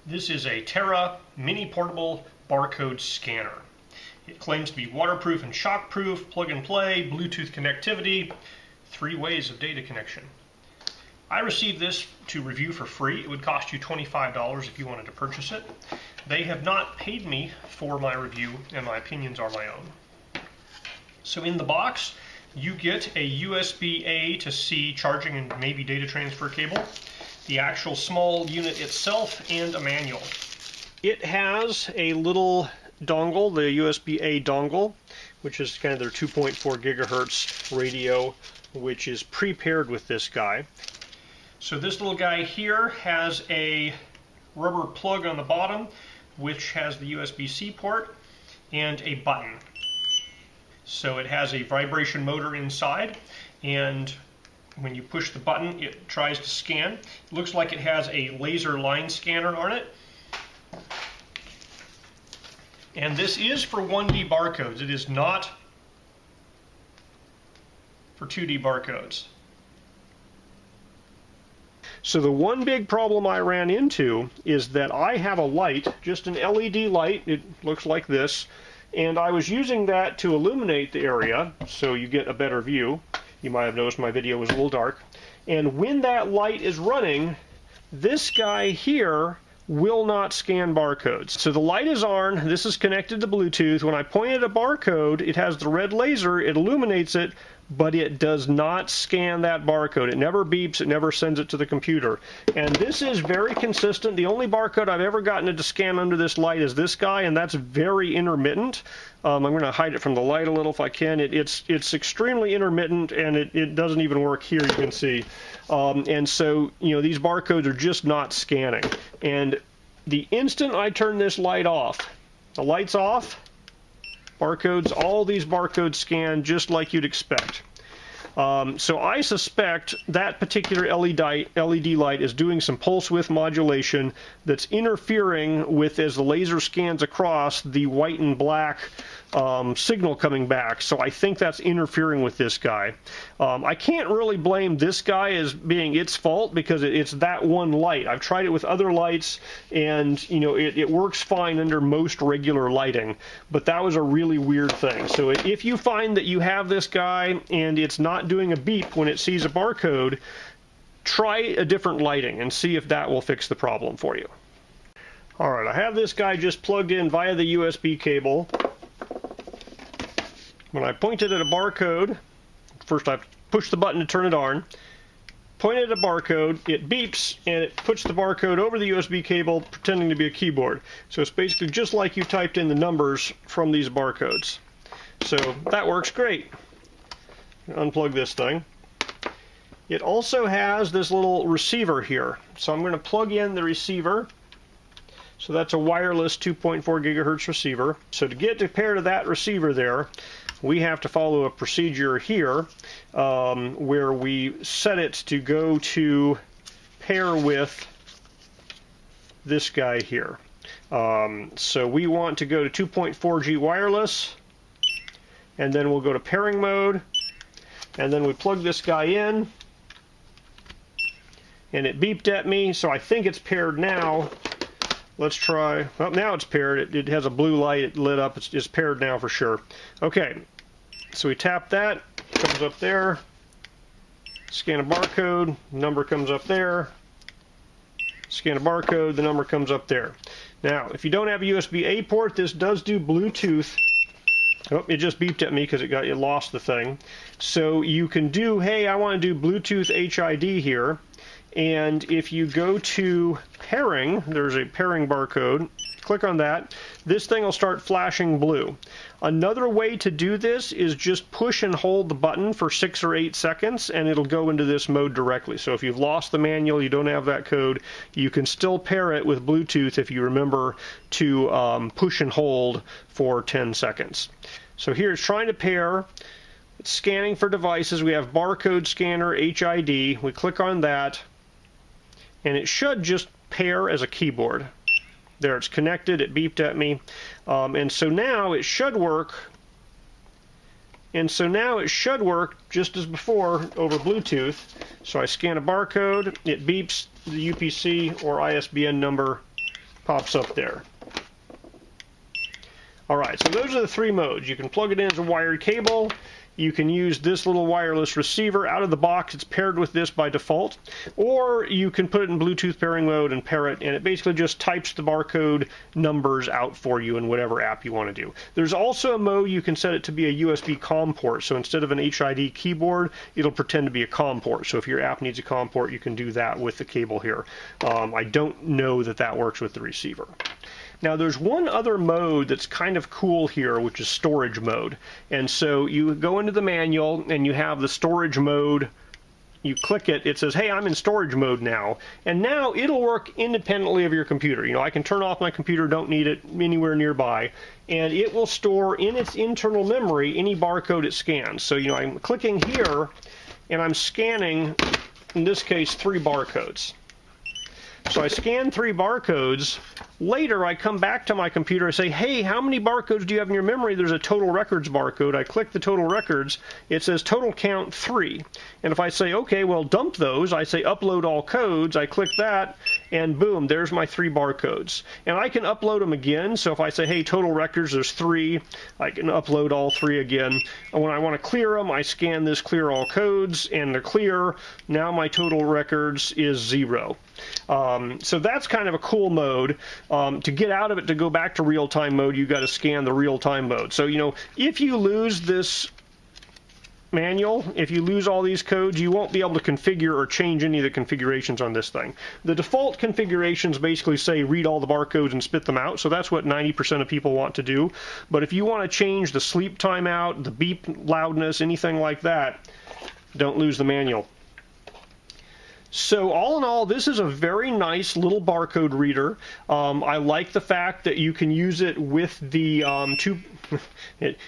This is a Tera mini portable barcode scanner. It claims to be waterproof and shockproof, plug and play, Bluetooth connectivity, 3 ways of data connection. I received this to review for free. It would cost you $25 if you wanted to purchase it. They have not paid me for my review, and my opinions are my own. So in the box, you get a USB-A to C charging and maybe data transfer cable, the actual small unit itself, and a manual. It has a little dongle, the USB-A dongle, which is kind of their 2.4 gigahertz radio, which is pre-paired with this guy. So this little guy here has a rubber plug on the bottom, which has the USB-C port, and a button. So it has a vibration motor inside, and when you push the button, it tries to scan. It looks like it has a laser line scanner on it. And this is for 1D barcodes. It is not for 2D barcodes. So the one big problem I ran into is that I have a light, just an LED light. It looks like this. And I was using that to illuminate the area so you get a better view. You might have noticed my video was a little dark. And when that light is running, this guy here will not scan barcodes. So the light is on, this is connected to Bluetooth. When I point at a barcode, it has the red laser, it illuminates it, but it does not scan that barcode. It never beeps, it never sends it to the computer. And this is very consistent. The only barcode I've ever gotten it to scan under this light is this guy, and that's very intermittent. I'm going to hide it from the light a little if I can. It's extremely intermittent, and it doesn't even work here, you can see. And so, you know, these barcodes are just not scanning. And the instant I turn this light off, the light's off, barcodes, all these barcodes scan just like you'd expect. So I suspect that particular LED light is doing some pulse width modulation that's interfering with, as the laser scans across, the white and black signal coming back. So I think that's interfering with this guy. I can't really blame this guy as being its fault because it's that one light. I've tried it with other lights, and you know it works fine under most regular lighting, but that was a really weird thing. So if you find that you have this guy and it's not doing a beep when it sees a barcode, try a different lighting and see if that will fix the problem for you. Alright, I have this guy just plugged in via the USB cable. When I pointed at a barcode, first I push the button to turn it on, point at a barcode, it beeps, and it puts the barcode over the USB cable pretending to be a keyboard. So it's basically just like you typed in the numbers from these barcodes. So that works great. Unplug this thing. It also has this little receiver here. So I'm going to plug in the receiver. So that's a wireless 2.4 gigahertz receiver. So to get to pair to that receiver there, we have to follow a procedure here where we set it to go to pair with this guy here. So we want to go to 2.4G wireless, and then we'll go to pairing mode, and then we plug this guy in, and it beeped at me, so I think it's paired now. Let's try. Well, now it's paired. It has a blue light. It lit up. It's paired now for sure. Okay, so we tap that. It comes up there. Scan a barcode. Number comes up there. Scan a barcode. The number comes up there. Now, if you don't have a USB-A port, this does do Bluetooth. Oh, it just beeped at me because it lost the thing. So you can do, hey, I want to do Bluetooth HID here. And if you go to pairing, there's a pairing barcode. Click on that. This thing will start flashing blue. Another way to do this is just push and hold the button for 6 or 8 seconds, and it'll go into this mode directly. So if you've lost the manual, you don't have that code, you can still pair it with Bluetooth if you remember to push and hold for 10 seconds. So here it's trying to pair. It's scanning for devices. We have barcode scanner, HID. We click on that, and it should just pair as a keyboard. There, it's connected. It beeped at me. And so now it should work. And so now it should work just as before over Bluetooth. So I scan a barcode. It beeps the UPC or ISBN number pops up there. Alright, so those are the three modes. You can plug it in as a wired cable. You can use this little wireless receiver out of the box. It's paired with this by default. Or you can put it in Bluetooth pairing mode and pair it, and it basically just types the barcode numbers out for you in whatever app you want to do. There's also a mode you can set it to be a USB COM port. So instead of an HID keyboard, it'll pretend to be a COM port. So if your app needs a COM port, you can do that with the cable here. I don't know that that works with the receiver. Now there's one other mode that's kind of cool here, which is storage mode. And so you go into the manual and you have the storage mode. You click it, it says, hey, I'm in storage mode now. And now it'll work independently of your computer. You know, I can turn off my computer, don't need it anywhere nearby. And it will store in its internal memory any barcode it scans. So, you know, I'm clicking here and I'm scanning, in this case, 3 barcodes. So I scan 3 barcodes. Later, I come back to my computer and say, hey, how many barcodes do you have in your memory? There's a total records barcode. I click the total records. It says total count 3. And if I say, okay, well, dump those, I say upload all codes. I click that, and boom, there's my 3 barcodes. And I can upload them again. So if I say, hey, total records, there's 3, I can upload all 3 again. And when I want to clear them, I scan this clear all codes, and they're clear. Now my total records is 0. So that's kind of a cool mode. To get out of it, to go back to real-time mode, you've got to scan the real-time mode. So, you know, if you lose this manual, if you lose all these codes, you won't be able to configure or change any of the configurations on this thing. The default configurations basically say read all the barcodes and spit them out, so that's what 90% of people want to do. But if you want to change the sleep timeout, the beep loudness, anything like that, don't lose the manual. So all in all, this is a very nice little barcode reader. I like the fact that you can use it with the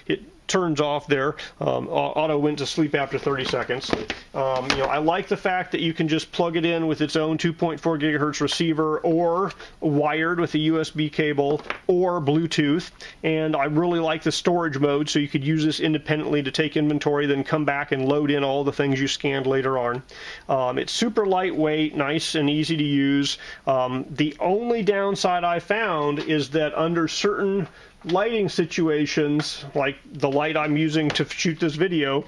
it turns off there. Auto went to sleep after 30 seconds. You know, I like the fact that you can just plug it in with its own 2.4 gigahertz receiver, or wired with a USB cable, or Bluetooth. And I really like the storage mode, so you could use this independently to take inventory, then come back and load in all the things you scanned later on. It's super lightweight, nice and easy to use. The only downside I found is that under certain lighting situations, like the light I'm using to shoot this video,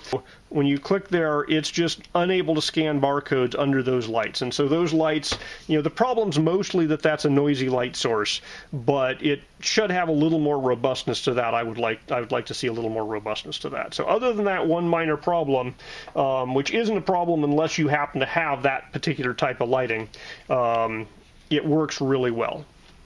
when you click there, it's just unable to scan barcodes under those lights. And so those lights, you know, the problem's mostly that that's a noisy light source, but it should have a little more robustness to that. I would like to see a little more robustness to that. So other than that one minor problem, which isn't a problem unless you happen to have that particular type of lighting, it works really well.